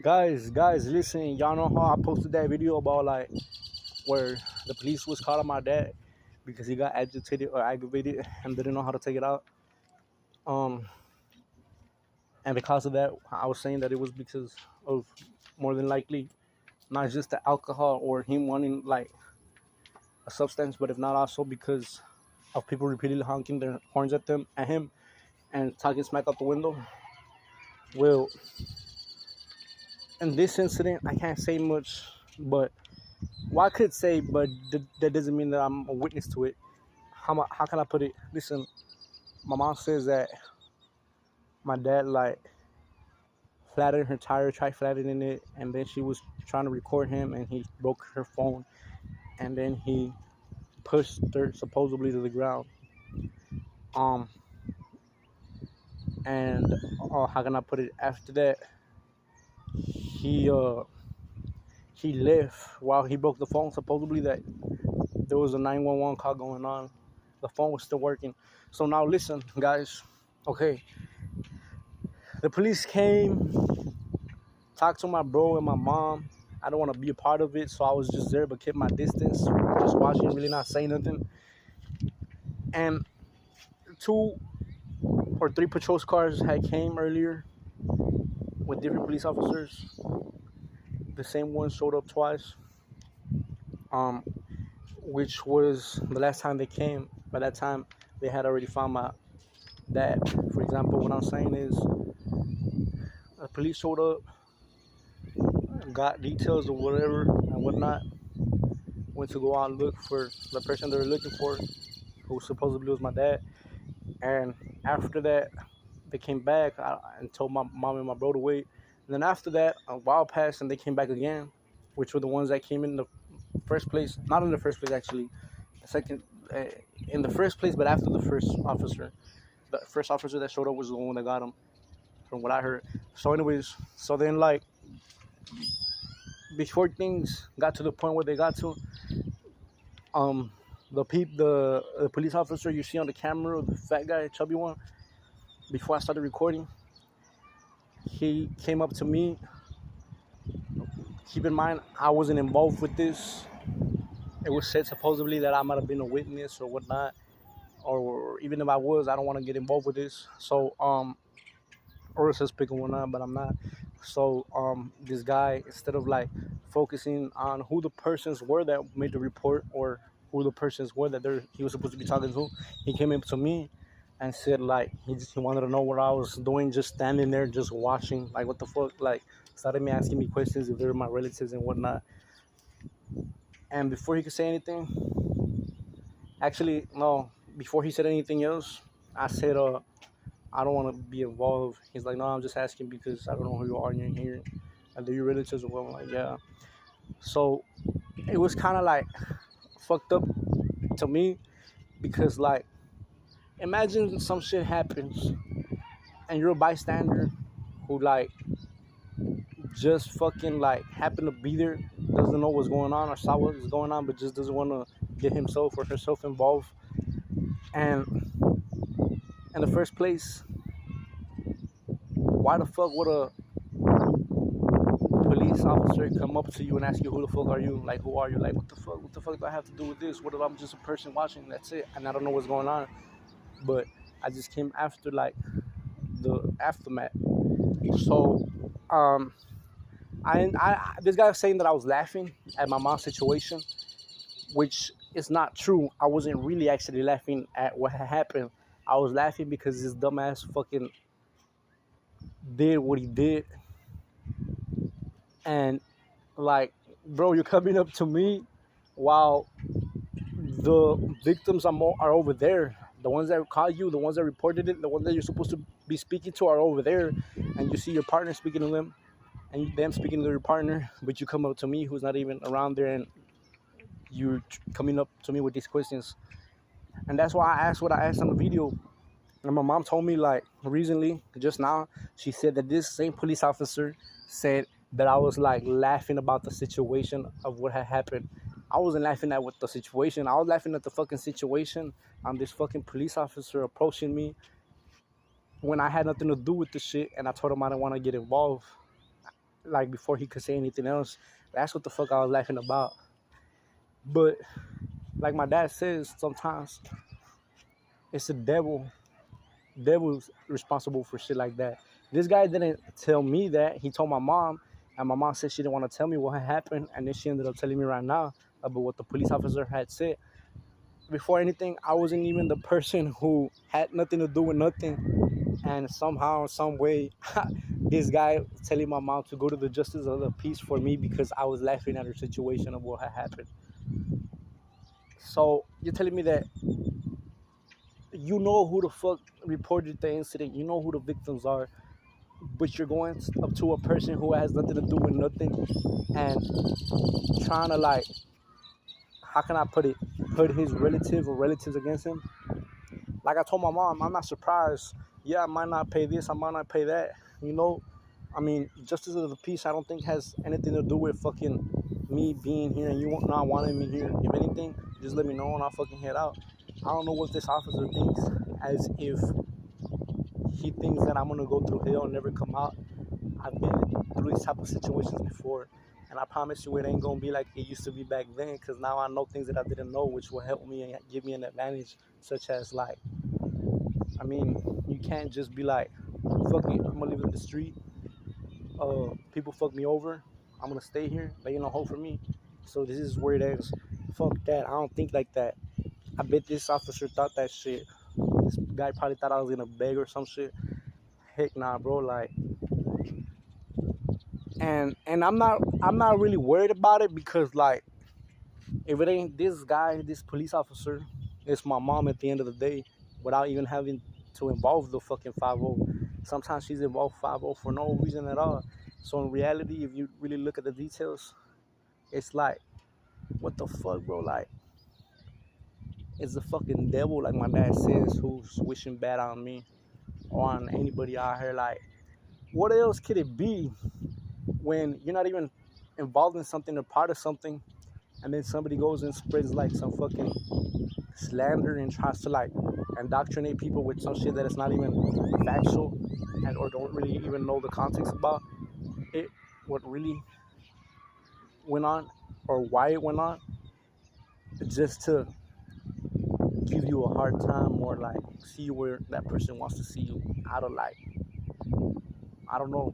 Guys, listen. Y'all know how I posted that video about like where the police was calling my dad because he got agitated or aggravated and didn't know how to take it out. Um, and because of that, I was saying that it was because of more than likely not just the alcohol or him wanting like a substance, but if not also because of people repeatedly honking their horns at him and talking smack out the window. Well, in this incident, I can't say much, but well, I could say, but that doesn't mean that I'm a witness to it. How can I put it? Listen, my mom says that my dad like flattened her tire, tried flattening it, and then she was trying to record him, and he broke her phone, and then he pushed her supposedly to the ground. Um, and how can I put it? After that, he uh he left while he broke the phone. Supposedly that there was a 911 call going on. The phone was still working. So now listen, guys. Okay, the police came, talked to my bro and my mom. I don't want to be a part of it, so I was just there but kept my distance, just watching, really not saying nothing. And two or three patrol cars had came earlier with different police officers. The same one showed up twice, um, which was the last time they came. By that time, they had already found my dad. For example, what I'm saying is, the police showed up, got details of whatever and whatnot, went to go out and look for the person they were looking for, who supposedly was my dad. And after that, they came back and told my mom and my bro to wait. And then after that, a while passed and they came back again, which were the ones that came in the first place. Not in the first place, actually. The second, in the first place, but after the first officer. The first officer that showed up was the one that got him, from what I heard. So, anyways, so then, like, before things got to the point where they got to, um, the police officer you see on the camera, the fat guy, chubby one, before I started recording, he came up to me. Keep in mind, I wasn't involved with this. It was said supposedly that I might have been a witness or whatnot, or even if I was, I don't want to get involved with this. So, or a suspect and whatnot, but I'm not. So, this guy, instead of like focusing on who the persons were that made the report or who the persons were that he was supposed to be talking to, he came up to me and said like he wanted to know what I was doing, just standing there, just watching, like what the fuck, like started me asking me questions if they were my relatives and whatnot. And before he could say anything, actually no, before he said anything else, I said, I don't want to be involved. He's like, no, I'm just asking because I don't know who you are and you're here. And do your relatives or what? I'm like, yeah. So it was kind of like fucked up to me because, like, imagine some shit happens and you're a bystander who, like, just fucking, like, happened to be there, doesn't know what's going on or saw what was going on, but just doesn't want to get himself or herself involved. And in the first place, why the fuck would a police officer come up to you and ask you who the fuck are you? Like, who are you? Like, what the fuck? What the fuck do I have to do with this? What if I'm just a person watching? That's it. And I don't know what's going on. But I just came after like the aftermath. So, this guy was saying that I was laughing at my mom's situation, which is not true. I wasn't really actually laughing at what had happened. I was laughing because this dumbass fucking did what he did. And like, bro, you're coming up to me while the victims are over there. The ones that caught you, the ones that reported it, the ones that you're supposed to be speaking to are over there. And you see your partner speaking to them and them speaking to your partner, but you come up to me who's not even around there and you're coming up to me with these questions. And that's why I asked what I asked on the video. And my mom told me, like, recently, just now, she said that this same police officer said that I was, like, laughing about the situation of what had happened. I wasn't laughing at what the situation. I was laughing at the fucking situation on this fucking police officer approaching me when I had nothing to do with the shit, and I told him I didn't want to get involved. like before he could say anything else. That's what the fuck I was laughing about. But like my dad says, sometimes it's the devil's responsible for shit like that. This guy didn't tell me that. He told my mom, and my mom said she didn't want to tell me what had happened, and then she ended up telling me right now about what the police officer had said. Before anything, I wasn't even the person who had nothing to do with nothing, and somehow, some way, this guy telling my mom to go to the justice of the peace for me because I was laughing at her situation of what had happened. So you're telling me that you know who the fuck reported the incident, you know who the victims are, but you're going up to a person who has nothing to do with nothing and trying to, like, how can I put his relative or relatives against him? Like I told my mom, I'm not surprised. Yeah, I might not pay this, I might not pay that. You know, I mean, justice of the peace, I don't think has anything to do with fucking me being here and you not wanting me here. If anything, just let me know and I'll fucking head out. I don't know what this officer thinks, as if he thinks that I'm gonna go through hell and never come out. I've been through these type of situations before, and I promise you it ain't gonna be like it used to be back then. Because now I know things that I didn't know, which will help me and give me an advantage, such as, like, I mean, you can't just be like, fuck it, I'm gonna live in the street. People fuck me over. I'm gonna stay here. They ain't no hope for me. So this is where it is. Fuck that. I don't think like that. I bet this officer thought that shit. This guy probably thought I was gonna beg or some shit. Heck nah, bro. Like, and I'm not really worried about it because, like, if it ain't this guy, this police officer, it's my mom at the end of the day, without even having to involve the fucking 50. Sometimes she's involved 50 for no reason at all. So in reality, if you really look at the details, it's like, what the fuck, bro? Like, it's the fucking devil, like my dad says, who's wishing bad on me or on anybody out here. Like, what else could it be when you're not even involved in something or part of something, and then somebody goes and spreads like some fucking slander and tries to, like, indoctrinate people with some shit that is not even factual and or don't really even know the context about it, what really went on or why it went on, just to give you a hard time or, like, see where that person wants to see you out of, like, I don't know,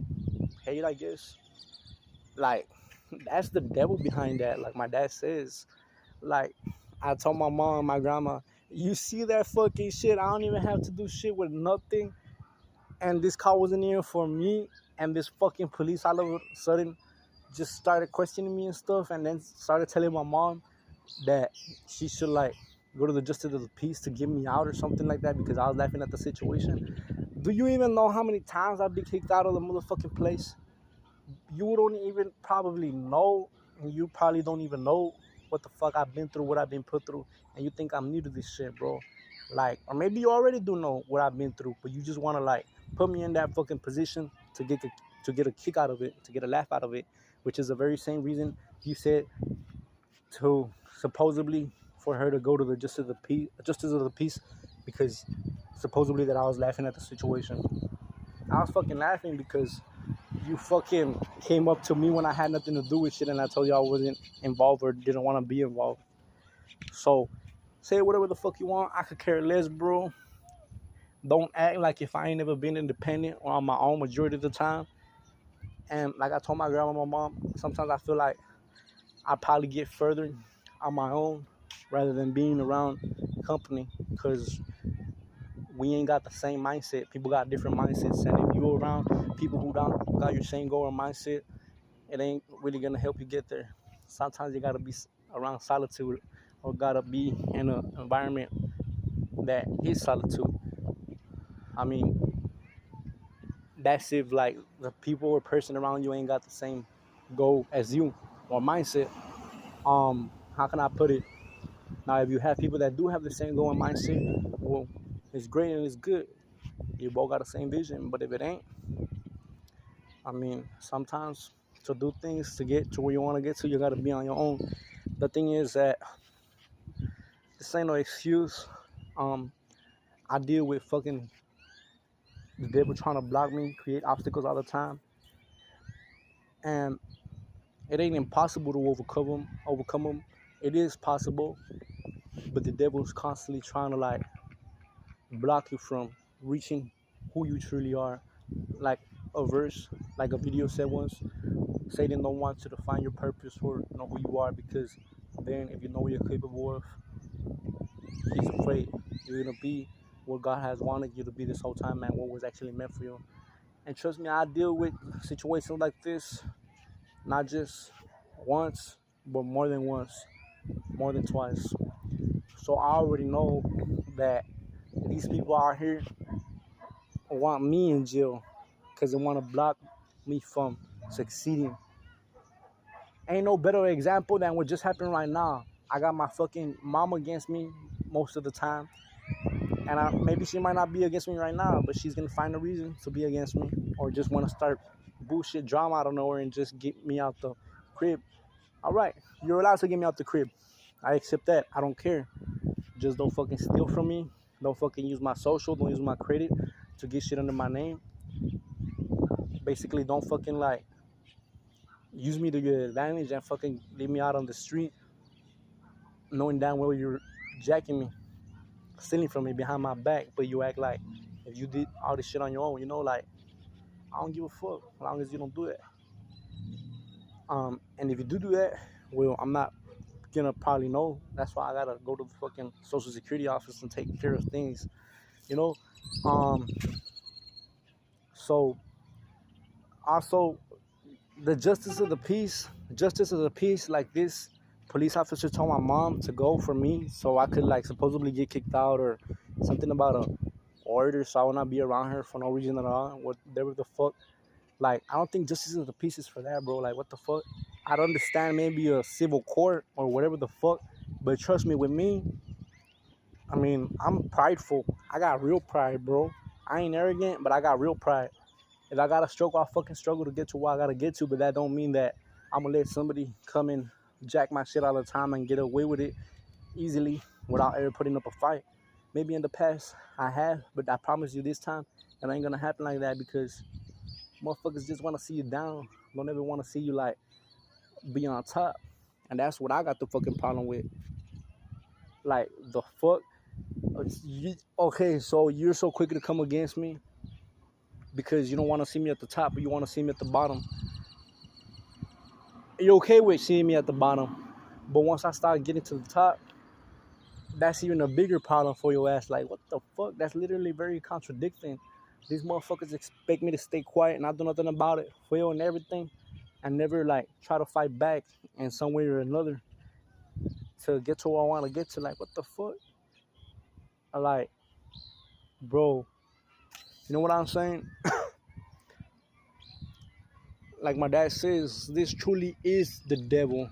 hate, I guess. Like, that's the devil behind that. Like my dad says, like, I told my mom, my grandma, you see that fucking shit? I don't even have to do shit with nothing. And this car wasn't even for me. And this fucking police all of a sudden just started questioning me and stuff. And then started telling my mom that she should, like, go to the justice of the peace to get me out or something like that because I was laughing at the situation. Do you even know how many times I've been kicked out of the motherfucking place? You don't even probably know, and you probably don't even know what the fuck I've been through, what I've been put through, and you think I'm new to this shit, bro. Like, or maybe you already do know what I've been through, but you just want to, like, put me in that fucking position to get a kick out of it, to get a laugh out of it, which is the very same reason you said to supposedly for her to go to the justice of the peace, because supposedly that I was laughing at the situation. I was fucking laughing because you fucking came up to me when I had nothing to do with shit and I told you I wasn't involved or didn't want to be involved. So, say whatever the fuck you want. I could care less, bro. Don't act like if I ain't never been independent or on my own majority of the time. And like I told my grandma, my mom, sometimes I feel like I probably get further on my own rather than being around company, because we ain't got the same mindset. People got different mindsets. And if you're around people who don't got your same goal or mindset, it ain't really gonna help you get there. Sometimes you gotta be around solitude or gotta be in an environment that is solitude. I mean, that's if, like, the people or person around you ain't got the same goal as you or mindset. How can I put it? Now, if you have people that do have the same goal and mindset, well, it's great and it's good. You both got the same vision. But if it ain't, I mean, sometimes to do things to get to where you want to get to, you gotta be on your own. The thing is that this ain't no excuse. I deal with fucking the devil trying to block me, create obstacles all the time. And it ain't impossible to overcome them. It is possible, but the devil's constantly trying to like block you from reaching who you truly are. Like a verse, like a video said once, Satan don't want you to find your purpose or know who you are, because then if you know what you're capable of, he's afraid you're gonna be what God has wanted you to be this whole time, man, what was actually meant for you. And trust me, I deal with situations like this not just once, but more than once, more than twice. So I already know that these people out here want me in jail because they want to block me from succeeding. Ain't no better example than what just happened right now. I got my fucking mom against me most of the time. And maybe she might not be against me right now, but she's going to find a reason to be against me or just want to start bullshit drama out of nowhere and just get me out the crib. All right, you're allowed to get me out the crib. I accept that. I don't care. Just don't fucking steal from me. Don't fucking use my social. Don't use my credit to get shit under my name. Basically, don't fucking like use me to your advantage and fucking leave me out on the street knowing damn well you're jacking me, stealing from me behind my back, but you act like if you did all this shit on your own, you know, like, I don't give a fuck as long as you don't do that. And if you do that, well, I'm not gonna probably know. That's why I gotta go to the fucking social security office and take care of things, you know. So also the justice of the peace, like this police officer told my mom to go for me so I could like supposedly get kicked out or something about a order so I would not be around her for no reason at all, whatever the fuck. Like, I don't think justice of the peace is for that, bro. Like, what the fuck? I'd understand maybe a civil court or whatever the fuck, but trust me, with me, I mean, I'm prideful. I got real pride, bro. I ain't arrogant, but I got real pride. If I gotta struggle, I'll fucking struggle to get to where I gotta get to, but that don't mean that I'm gonna let somebody come and jack my shit all the time and get away with it easily without ever putting up a fight. Maybe in the past I have, but I promise you this time it ain't gonna happen like that, because motherfuckers just wanna see you down. Don't ever wanna see you like be on top. And that's what I got the fucking problem with. Like, the fuck? Okay, so you're so quick to come against me because you don't want to see me at the top, but you want to see me at the bottom. You're okay with seeing me at the bottom, but once I start getting to the top, that's even a bigger problem for your ass. Like, what the fuck? That's literally very contradicting. These motherfuckers expect me to stay quiet and not do nothing about it, fail and everything, and never like try to fight back in some way or another to get to where I want to get to. Like, what the fuck? Like, bro, you know what I'm saying? Like my dad says, this truly is the devil.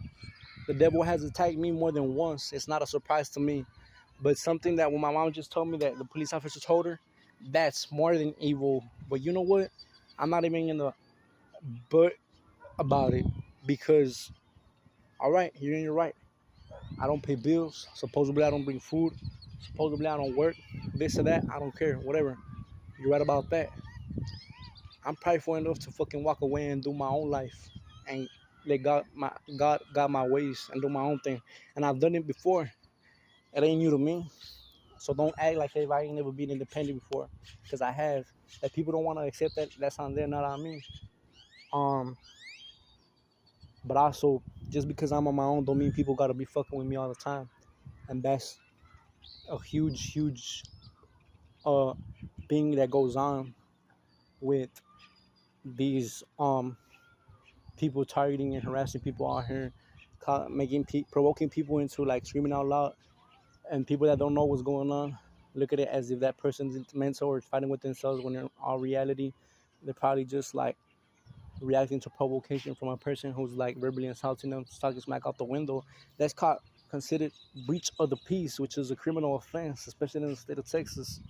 The devil has attacked me more than once. It's not a surprise to me. But something that when my mom just told me that the police officer told her, that's more than evil. But you know what? I'm not even in the but about it, because, all right, you're in your right. I don't pay bills. Supposedly I don't bring food. Supposedly I don't work. This or that. I don't care. Whatever. You're right about that. I'm prideful enough to fucking walk away and do my own life and let God got my ways and do my own thing. And I've done it before. It ain't new to me. So don't act like if I ain't never been independent before, because I have. If people don't want to accept that, that's on them, not on me. But also, just because I'm on my own don't mean people gotta be fucking with me all the time. And that's a huge thing that goes on with these people targeting and harassing people out here, provoking people into like screaming out loud, and people that don't know what's going on look at it as if that person's mental or fighting with themselves, when in all reality they're probably just like reacting to provocation from a person who's like verbally insulting them, talking smack out the window. That's considered breach of the peace, which is a criminal offense, especially in the state of Texas.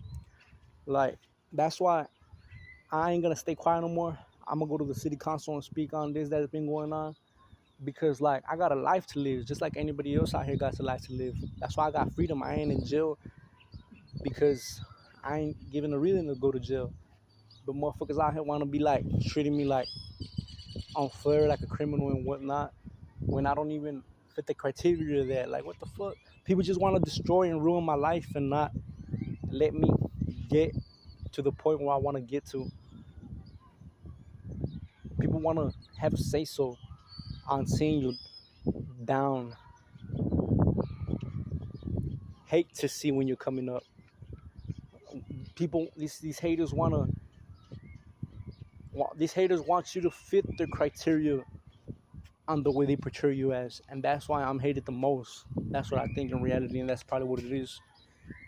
Like, that's why I ain't gonna stay quiet no more. I'm gonna go to the city council and speak on this that's been going on, because like I got a life to live, just like anybody else out here got a life to live. That's why I got freedom. I ain't in jail because I ain't given a reason to go to jail. But motherfuckers out here want to be like treating me like unfair, like a criminal and whatnot, when I don't even fit the criteria of that. Like, what the fuck? People just want to destroy and ruin my life and not let me get to the point where I want to get to. People want to have a say so on seeing you down. Hate to see when you're coming up. People, these haters these haters want you to fit their criteria on the way they portray you as, and that's why I'm hated the most. That's what I think in reality, and that's probably what it is.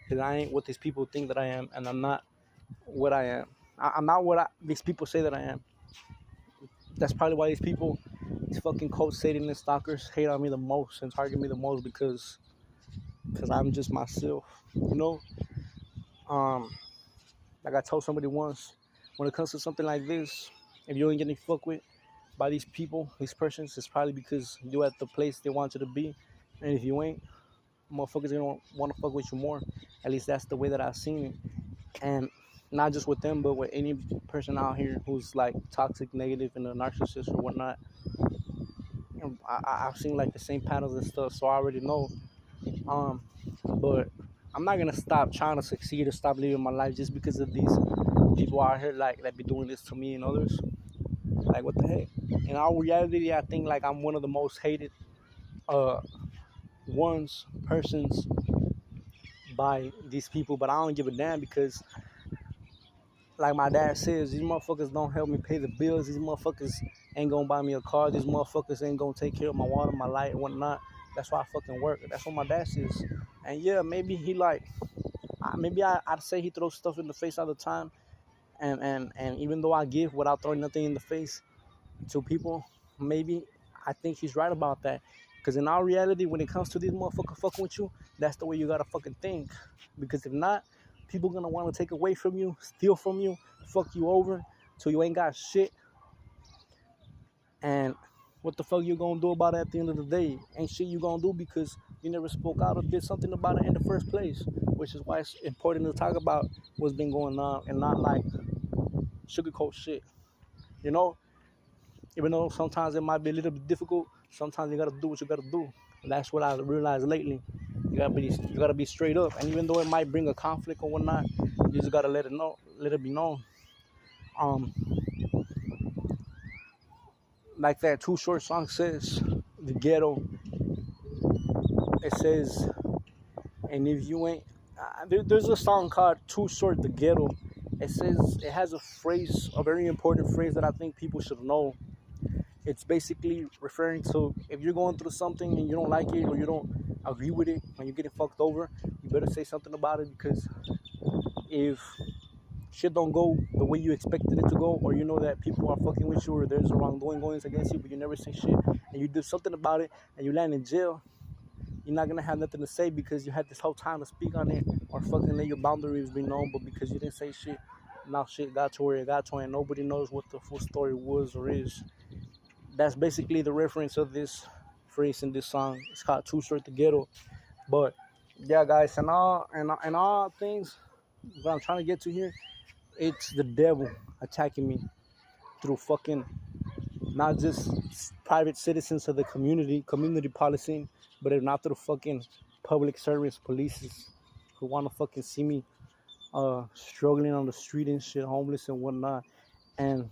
Because I ain't what these people think that I am, and I'm not what I am. I'm not what these people say that I am. That's probably why these fucking cult Satanists stalkers hate on me the most and target me the most because I'm just myself, you know. Um, like I told somebody once, when it comes to something like this, if you ain't getting fucked with by these people, these persons, it's probably because you at the place they want you to be, and if you ain't, motherfuckers gonna want to fuck with you more. At least that's the way that I've seen it, and not just with them, but with any person out here who's like toxic, negative, and a narcissist or whatnot. And I've seen like the same patterns and stuff, so I already know. Um, but I'm not gonna stop trying to succeed or stop living my life just because of these people out here like that be doing this to me and others. Like, what the heck? In all reality, I think like I'm one of the most hated uh persons by these people, but I don't give a damn because, like my dad says, these motherfuckers don't help me pay the bills. These motherfuckers ain't gonna buy me a car. These motherfuckers ain't gonna take care of my water, my light, and whatnot. That's why I fucking work. That's what my dad says. And yeah, maybe he like, I'd say he throws stuff in the face all the time. And even though I give without throwing nothing in the face to people, maybe I think he's right about that. Because in our reality, when it comes to these motherfuckers fucking with you, that's the way you gotta fucking think. Because if not, people gonna want to take away from you, steal from you, fuck you over, so you ain't got shit. And what the fuck you gonna do about it at the end of the day? Ain't shit you gonna do because you never spoke out or did something about it in the first place. Which is why it's important to talk about what's been going on and not like sugarcoat shit. You know, even though sometimes it might be a little bit difficult, sometimes you gotta do what you gotta do. And that's what I realized lately. You gotta be straight up, and even though it might bring a conflict or whatnot, you just gotta let it be known. Um, like that Too Short song says, the ghetto. It says, and if you ain't, there's a song called Too Short, the ghetto. It says it has a very important phrase that I think people should know. It's basically referring to if you're going through something and you don't like it or you don't agree with it when you're getting fucked over, you better say something about it because if shit don't go the way you expected it to go, or you know that people are fucking with you or there's a wrongdoing going against you, but you never say shit and you do something about it and you land in jail, you're not gonna have nothing to say because you had this whole time to speak on it or fucking let your boundaries be known, but because you didn't say shit, now shit got to where it got to and nobody knows what the full story was or is. That's basically the reference of this phrase in this song. It's called Too Short to Ghetto. But yeah, guys, and all things what I'm trying to get to here, it's the devil attacking me through fucking not just private citizens of the community policing, but if not through fucking public service polices who want to fucking see me struggling on the street and shit, homeless and whatnot. And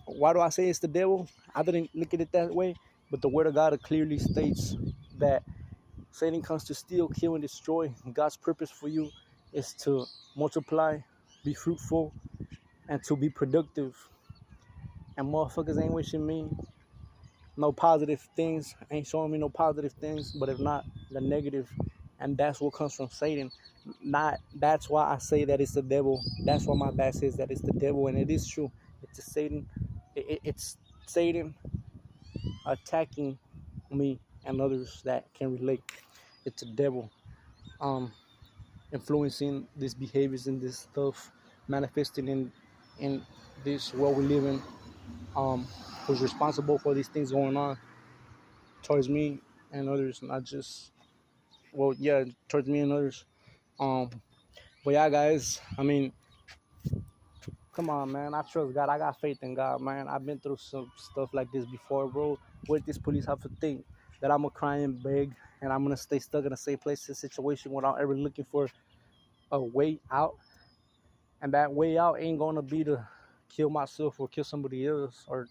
why do I say it's the devil? I didn't look at it that way, but the word of God clearly states that Satan comes to steal, kill, and destroy. God's purpose for you is to multiply, be fruitful, and to be productive. And motherfuckers ain't wishing me no positive things, ain't showing me no positive things, but if not, the negative. And that's what comes from Satan. Not That's why I say that it's the devil. That's why my dad says that it's the devil, and it is true. It's Satan. It's Satan attacking me and others that can relate. It's the devil influencing these behaviors and this stuff, manifesting in this world we live in. Who's responsible for these things going on towards me and others, not just towards me and others. Um, but yeah, guys, I mean, Come on, man. I trust God. I got faith in God, man. I've been through some stuff like this before, bro. What this police have to think that I'm gonna cry and beg and I'm gonna stay stuck in the same place, in situation without ever looking for a way out? And that way out ain't gonna be to kill myself or kill somebody else or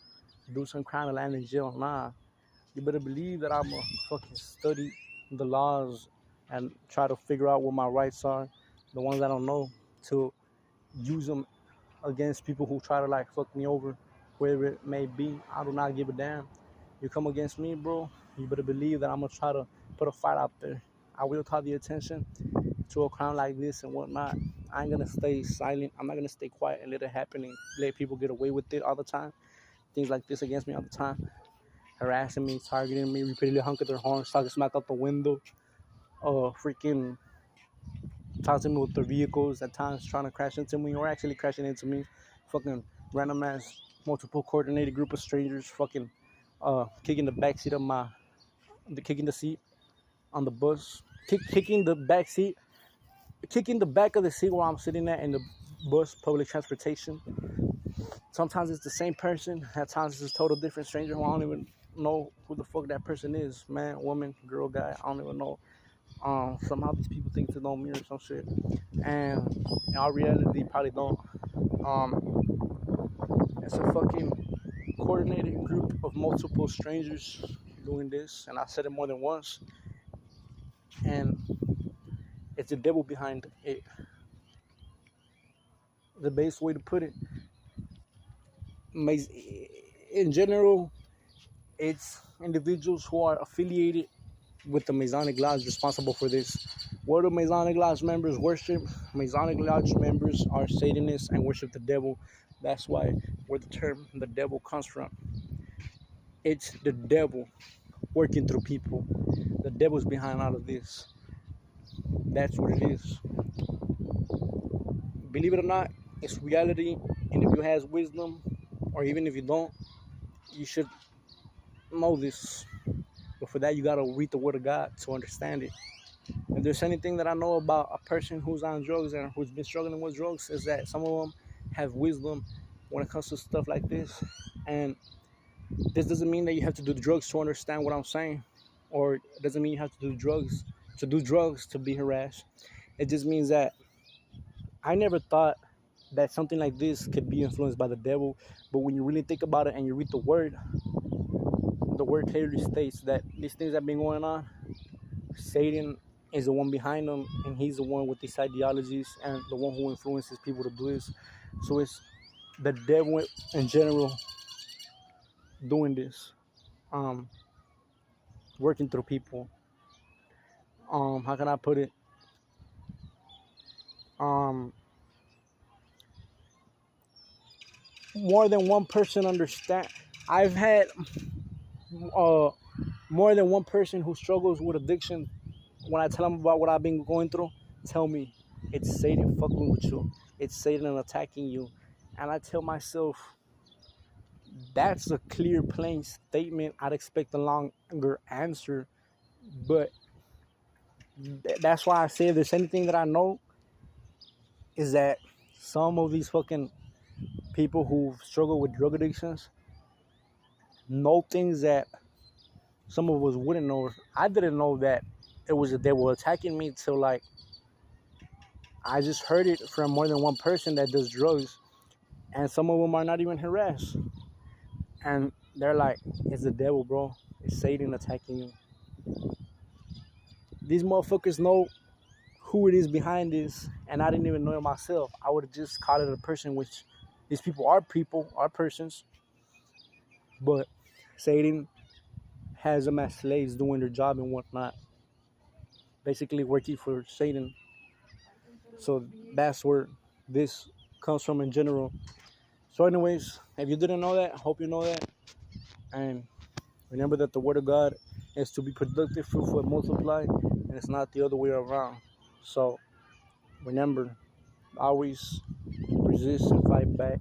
do some crime and land in jail. Nah, you better believe that I'm gonna fucking study the laws and try to figure out what my rights are, the ones I don't know, to use them against people who try to like fuck me over, wherever it may be. I do not give a damn. You come against me, bro, you better believe that I'm gonna try to put a fight out there. I will call the attention to a crime like this and whatnot. I ain't gonna stay silent. I'm not gonna stay quiet and let it happen and let people get away with it all the time. Things like this against me all the time. Harassing me, targeting me, repeatedly honking their horns, talking smack out the window, freaking taunting me with their vehicles at times, trying to crash into me or actually crashing into me. Fucking random ass, multiple coordinated group of strangers, fucking kicking the back seat of kicking the seat on the bus, kicking the back seat, kicking the back of the seat where I'm sitting at in the bus, public transportation. Sometimes it's the same person. At times it's a total different stranger who I don't even know who the fuck that person is. Man, woman, girl, guy. I don't even know. Somehow these people think to know me or some shit, and in all reality, probably don't. Um, it's a fucking coordinated group of multiple strangers doing this, and I said it more than once. And it's the devil behind it. The best way to put it, in general, it's individuals who are affiliated with the Masonic Lodge responsible for this. What do Masonic Lodge members worship? Masonic Lodge members are Satanists and worship the devil. That's where the term the devil comes from. It's the devil working through people. The devil's behind all of this. That's what it is. Believe it or not, it's reality. And if you have wisdom, or even if you don't, you should know this. But for that, you gotta read the Word of God to understand it. If there's anything that I know about a person who's on drugs and who's been struggling with drugs, is that some of them have wisdom when it comes to stuff like this. And this doesn't mean that you have to do drugs to understand what I'm saying, or it doesn't mean you have to do drugs to be harassed. It just means that I never thought that something like this could be influenced by the devil. But when you really think about it and you read the word clearly states that these things that have been going on, Satan is the one behind them, and he's the one with these ideologies and the one who influences people to do this. So it's the devil in general doing this, working through people. How can I put it? Um, More than one person understand. I've had more than one person who struggles with addiction. When I tell them about what I've been going through, tell me it's Satan fucking with you. It's Satan attacking you. And I tell myself, that's a clear, plain statement. I'd expect a longer answer. But that's why I say if there's anything that I know, is that some of these fucking people who struggle with drug addictions know things that some of us wouldn't know. I didn't know that it was the devil attacking me till like I just heard it from more than one person that does drugs, and some of them are not even harassed, and they're like, "It's the devil, bro. It's Satan attacking you." These motherfuckers know who it is behind this, and I didn't even know it myself. I would have just called it a person, which these people, are persons, but Satan has them as slaves doing their job and whatnot, basically working for Satan. So that's where this comes from in general. So anyways, if you didn't know that, I hope you know that. And remember that the word of God is to be productive, fruitful, and multiply, and it's not the other way around. So remember, always resist and fight back,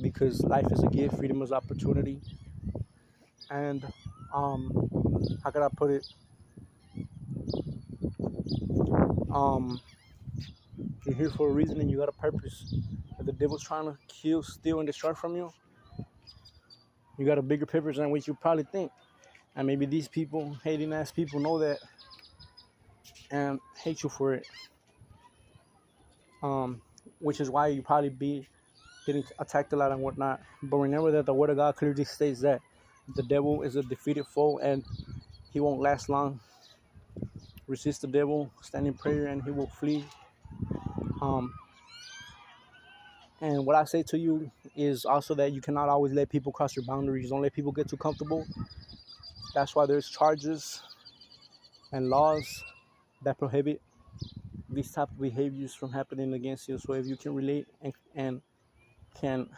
because life is a gift, freedom is opportunity. And how can I put it? You're here for a reason and you got a purpose. If the devil's trying to kill, steal, and destroy from you, you got a bigger purpose than what you probably think. And maybe these people, hating ass people, know that and hate you for it. Which is why you probably be getting attacked a lot and whatnot. But remember that the word of God clearly states that the devil is a defeated foe and he won't last long. Resist the devil, stand in prayer, and he will flee. And what I say to you is also that you cannot always let people cross your boundaries. Don't let people get too comfortable. That's why there's charges and laws that prohibit these type of behaviors from happening against you. So if you can relate and can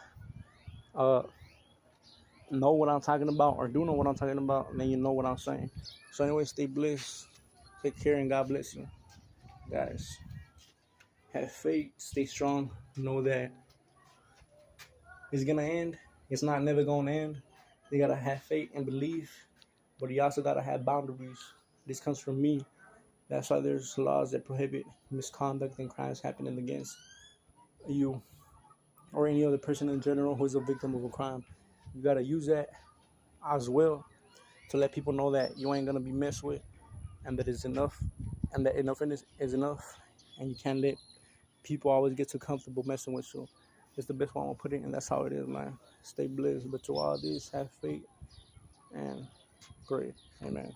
know what I'm talking about or do know what I'm talking about, then you know what I'm saying. So anyway, stay blessed, take care, and God bless you, guys. Have faith, stay strong, know that it's gonna end. It's not never gonna end. You gotta have faith and believe, but you also gotta have boundaries. This comes from me. That's why there's laws that prohibit misconduct and crimes happening against you or any other person in general who's a victim of a crime. You gotta use that as well to let people know that you ain't gonna be messed with and that it's enough and that enough is enough, and you can't let people always get too comfortable messing with you. It's the best way I'm gonna put it, and that's how it is, man. Stay blessed, but to all this, have faith and pray. Amen.